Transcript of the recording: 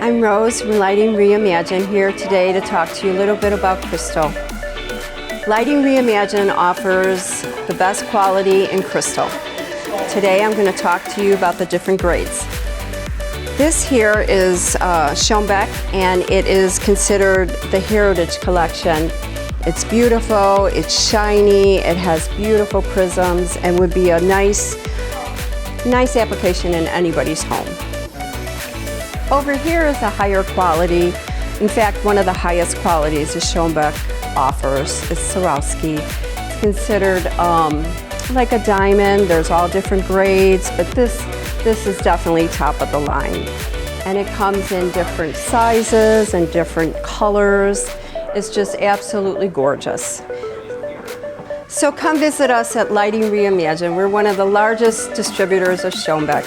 I'm Rose from Lighting Reimagined, here today to talk to you a little bit about crystal. Lighting Reimagined offers the best quality in crystal. Today I'm going to talk to you about the different grades. This here is Schoenbeck, and it is considered the Heritage Collection. It's beautiful, it's shiny, it has beautiful prisms, and would be a nice application in anybody's home. Over here is a higher quality. In fact, one of the highest qualities that Schoenbeck offers is Swarovski. It's considered like a diamond. There's all different grades, but this is definitely top of the line. And it comes in different sizes and different colors. It's just absolutely gorgeous. So come visit us at Lighting Reimagined. We're one of the largest distributors of Schoenbeck.